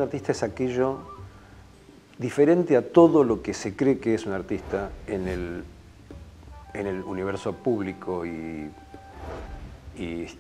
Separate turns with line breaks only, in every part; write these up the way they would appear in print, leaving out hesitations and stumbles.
un artista es aquello diferente a todo lo que se cree que es un artista en el universo público e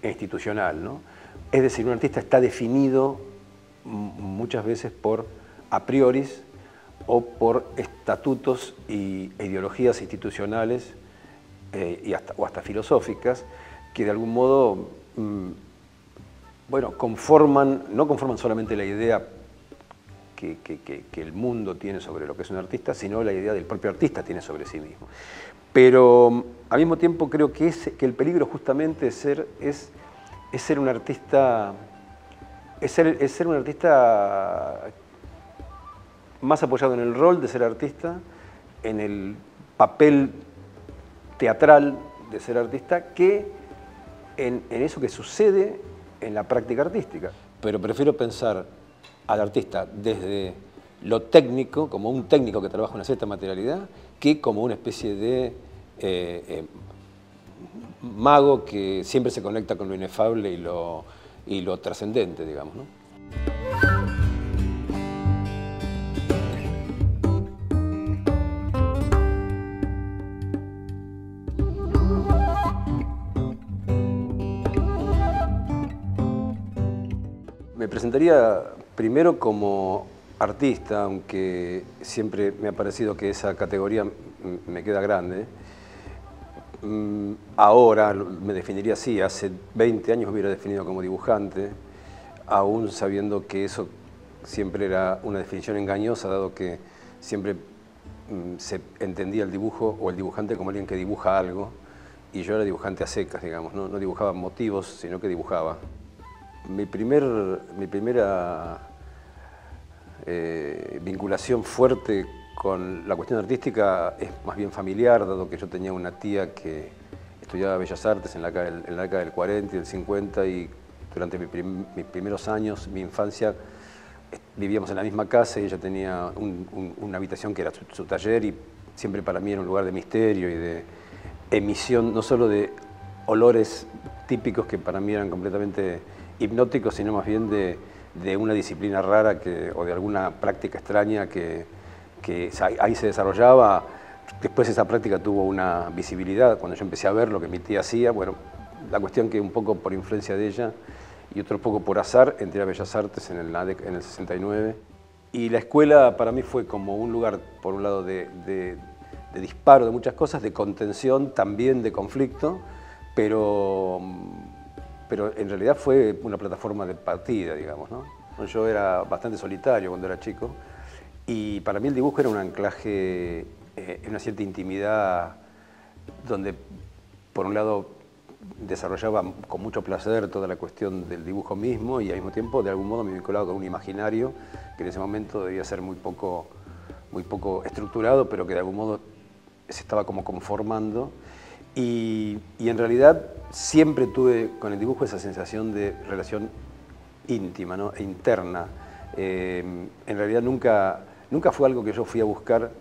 institucional, ¿no? Es decir, un artista está definido muchas veces por a prioris o por estatutos e ideologías institucionales o hasta filosóficas que de algún modo bueno, no conforman solamente la idea que el mundo tiene sobre lo que es un artista, sino la idea del propio artista tiene sobre sí mismo. Pero al mismo tiempo creo que el peligro justamente es ser un artista, es ser un artista más apoyado en el rol de ser artista, en el papel teatral de ser artista, que en eso que sucede en la práctica artística. Pero prefiero pensar al artista desde lo técnico, como un técnico que trabaja una cierta materialidad, que como una especie de mago que siempre se conecta con lo inefable y lo trascendente, digamos, ¿no? Me presentaría primero como artista, aunque siempre me ha parecido que esa categoría me queda grande. Ahora me definiría así, hace 20 años me hubiera definido como dibujante, aún sabiendo que eso siempre era una definición engañosa, dado que siempre se entendía el dibujo o el dibujante como alguien que dibuja algo, y yo era dibujante a secas, digamos, no dibujaba motivos, sino que dibujaba. Mi primera vinculación fuerte con la cuestión artística es más bien familiar, dado que yo tenía una tía que estudiaba Bellas Artes en la década del 40 y del 50, y durante mis primeros años, mi infancia, vivíamos en la misma casa y ella tenía una habitación que era su taller, y siempre para mí era un lugar de misterio y de emisión, no solo de olores típicos que para mí eran completamente hipnóticos, sino más bien de una disciplina rara o de alguna práctica extraña que ahí se desarrollaba. Después esa práctica tuvo una visibilidad cuando yo empecé a ver lo que mi tía hacía. Bueno, la cuestión que un poco por influencia de ella y otro poco por azar entré a Bellas Artes en el 69. Y la escuela para mí fue como un lugar, por un lado, de disparo de muchas cosas, de contención, también de conflicto, pero en realidad fue una plataforma de partida, digamos, ¿no? Yo era bastante solitario cuando era chico, y para mí el dibujo era un anclaje en una cierta intimidad, donde por un lado desarrollaba con mucho placer toda la cuestión del dibujo mismo, y al mismo tiempo de algún modo me vinculaba con un imaginario que en ese momento debía ser muy poco estructurado, pero que de algún modo se estaba como conformando. Y en realidad siempre tuve con el dibujo esa sensación de relación íntima, ¿no? E interna. En realidad nunca fue algo que yo fui a buscar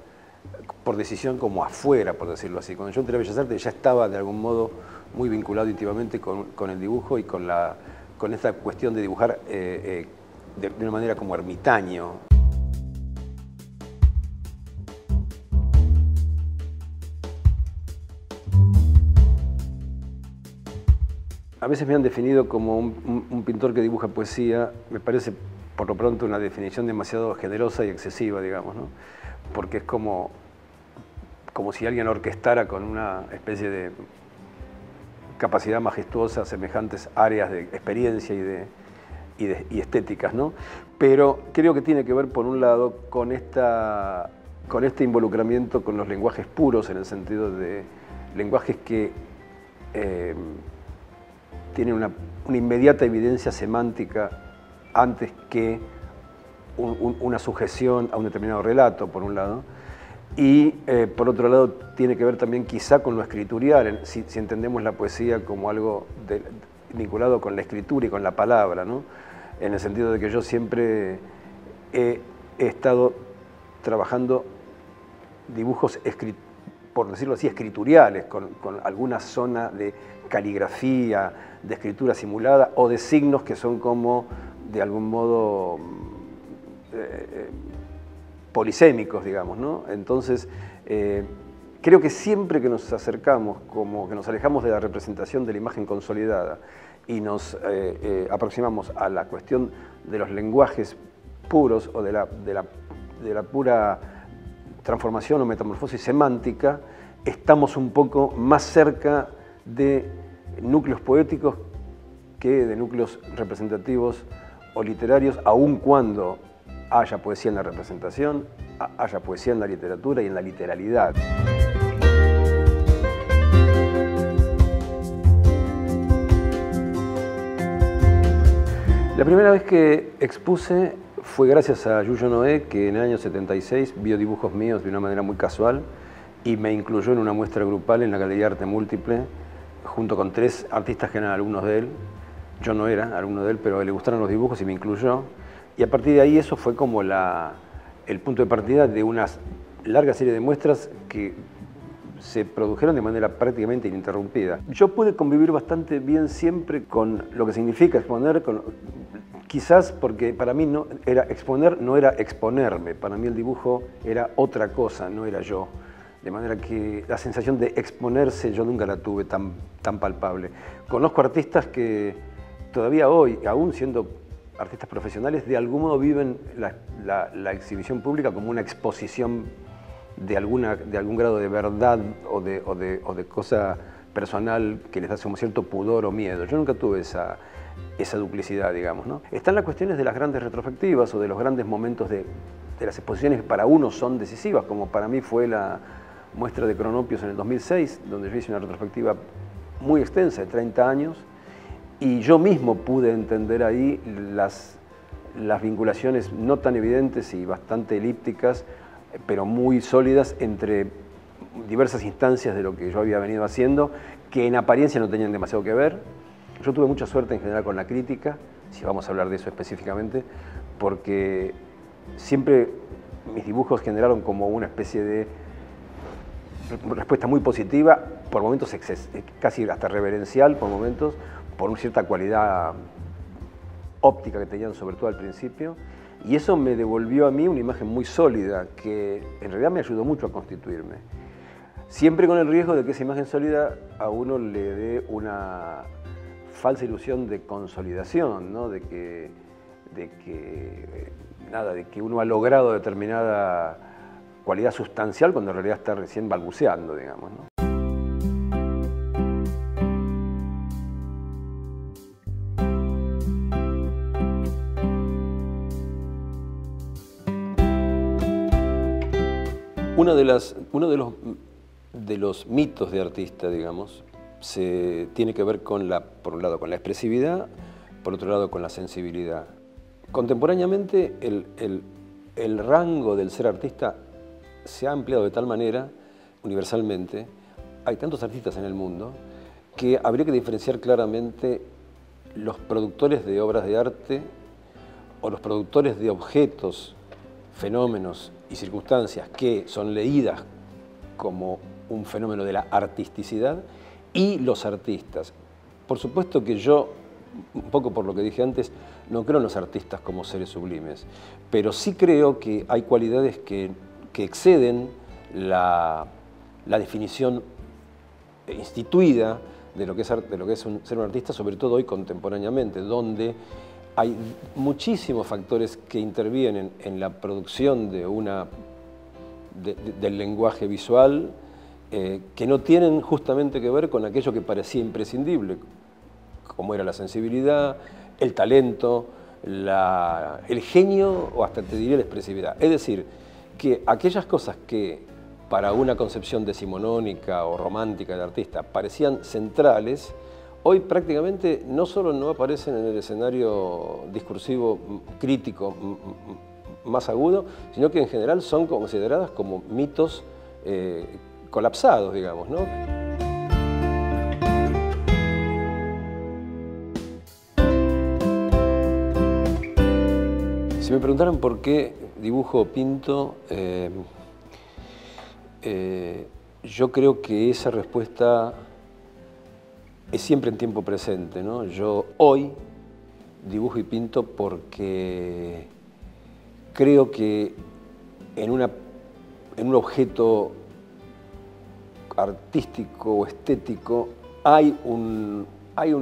por decisión como afuera, por decirlo así. Cuando yo entré a Bellas Artes ya estaba de algún modo muy vinculado íntimamente con el dibujo y con esta cuestión de dibujar de una manera como ermitaño. A veces me han definido como un pintor que dibuja poesía. Me parece, por lo pronto, una definición demasiado generosa y excesiva, digamos, ¿no? Porque es como si alguien orquestara con una especie de capacidad majestuosa semejantes áreas de experiencia y estéticas, ¿no? Pero creo que tiene que ver, por un lado, con este involucramiento con los lenguajes puros, en el sentido de lenguajes que tienen una inmediata evidencia semántica antes que una sujeción a un determinado relato, por un lado, y por otro lado tiene que ver también quizá con lo escriturial, si entendemos la poesía como algo vinculado con la escritura y con la palabra, ¿no? En el sentido de que yo siempre he estado trabajando dibujos, por decirlo así, escrituriales, con alguna zona de caligrafía, de escritura simulada o de signos que son como, de algún modo, polisémicos, digamos, ¿no? Entonces, creo que siempre que nos acercamos, como que nos alejamos de la representación de la imagen consolidada y nos aproximamos a la cuestión de los lenguajes puros o de la pura transformación o metamorfosis semántica, estamos un poco más cerca de núcleos poéticos que de núcleos representativos o literarios, aun cuando haya poesía en la representación, haya poesía en la literatura y en la literalidad. La primera vez que expuse fue gracias a Yuyo Noé, que en el año 76 vio dibujos míos de una manera muy casual y me incluyó en una muestra grupal en la Galería Arte Múltiple, junto con 3 artistas que eran alumnos de él. Yo no era alumno de él, pero le gustaron los dibujos y me incluyó. Y a partir de ahí eso fue como el punto de partida de una larga serie de muestras que se produjeron de manera prácticamente ininterrumpida. Yo pude convivir bastante bien siempre con lo que significa exponer, quizás porque para mí exponer no era exponerme, para mí el dibujo era otra cosa, no era yo. De manera que la sensación de exponerse yo nunca la tuve tan palpable. Conozco artistas que todavía hoy, aún siendo artistas profesionales, de algún modo viven la exhibición pública como una exposición de algún grado de verdad o de cosa personal que les hace un cierto pudor o miedo. Yo nunca tuve esa duplicidad, digamos, ¿no? Están las cuestiones de las grandes retrospectivas o de los grandes momentos de las exposiciones que para uno son decisivas, como para mí fue la muestra de Cronopios en el 2006, donde yo hice una retrospectiva muy extensa de 30 años, y yo mismo pude entender ahí las vinculaciones no tan evidentes y bastante elípticas, pero muy sólidas entre diversas instancias de lo que yo había venido haciendo, que en apariencia no tenían demasiado que ver. Yo tuve mucha suerte en general con la crítica, si vamos a hablar de eso específicamente, porque siempre mis dibujos generaron como una especie de respuesta muy positiva, por momentos casi hasta reverencial, por momentos, por una cierta cualidad óptica que tenían, sobre todo al principio, y eso me devolvió a mí una imagen muy sólida, que en realidad me ayudó mucho a constituirme. Siempre con el riesgo de que esa imagen sólida a uno le dé una falsa ilusión de consolidación, ¿no? de que uno ha logrado determinada cualidad sustancial cuando en realidad está recién balbuceando, digamos, ¿no? Uno de los mitos de artista, digamos, tiene que ver por un lado con la expresividad, por otro lado con la sensibilidad. Contemporáneamente el rango del ser artista se ha ampliado de tal manera, universalmente, hay tantos artistas en el mundo, que habría que diferenciar claramente los productores de obras de arte o los productores de objetos, fenómenos y circunstancias que son leídas como un fenómeno de la artisticidad y los artistas. Por supuesto que yo, un poco por lo que dije antes, no creo en los artistas como seres sublimes, pero sí creo que hay cualidades que exceden la definición instituida de lo que es ser un artista, sobre todo hoy contemporáneamente, donde hay muchísimos factores que intervienen en la producción del lenguaje visual que no tienen justamente que ver con aquello que parecía imprescindible, como era la sensibilidad, el talento, el genio o hasta te diría la expresividad. Es decir, que aquellas cosas que para una concepción decimonónica o romántica del artista parecían centrales, hoy prácticamente no solo no aparecen en el escenario discursivo crítico más agudo, sino que en general son consideradas como mitos colapsados, digamos, ¿no? Si me preguntaran por qué dibujo o pinto, yo creo que esa respuesta es siempre en tiempo presente, ¿no? Yo hoy dibujo y pinto porque creo que en un objeto artístico o estético hay un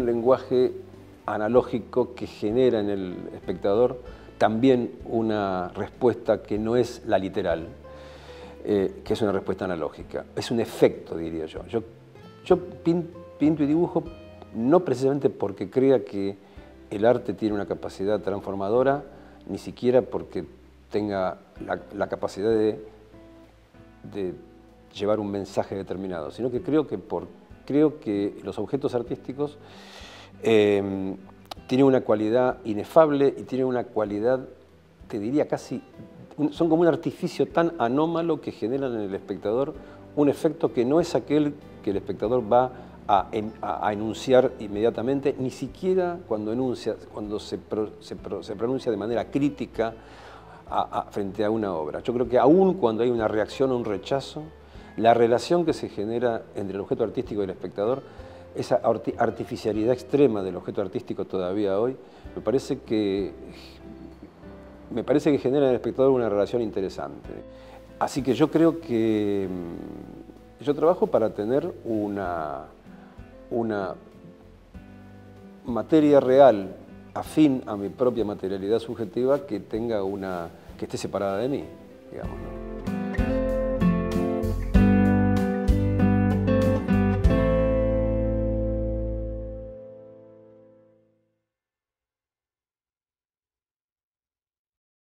lenguaje analógico que genera en el espectador también una respuesta que no es la literal, que es una respuesta analógica. Es un efecto, diría yo. Yo pinto y dibujo no precisamente porque crea que el arte tiene una capacidad transformadora, ni siquiera porque tenga la capacidad de llevar un mensaje determinado, sino que creo que los objetos artísticos tienen una cualidad inefable y tienen una cualidad, te diría casi, son como un artificio tan anómalo que generan en el espectador un efecto que no es aquel que el espectador va a enunciar inmediatamente, ni siquiera cuando se pronuncia de manera crítica frente a una obra. Yo creo que aún cuando hay una reacción o un rechazo, la relación que se genera entre el objeto artístico y el espectador, esa artificialidad extrema del objeto artístico todavía hoy, me parece que genera en el espectador una relación interesante. Así que yo creo que yo trabajo para tener una materia real afín a mi propia materialidad subjetiva que esté separada de mí, digamos, ¿no?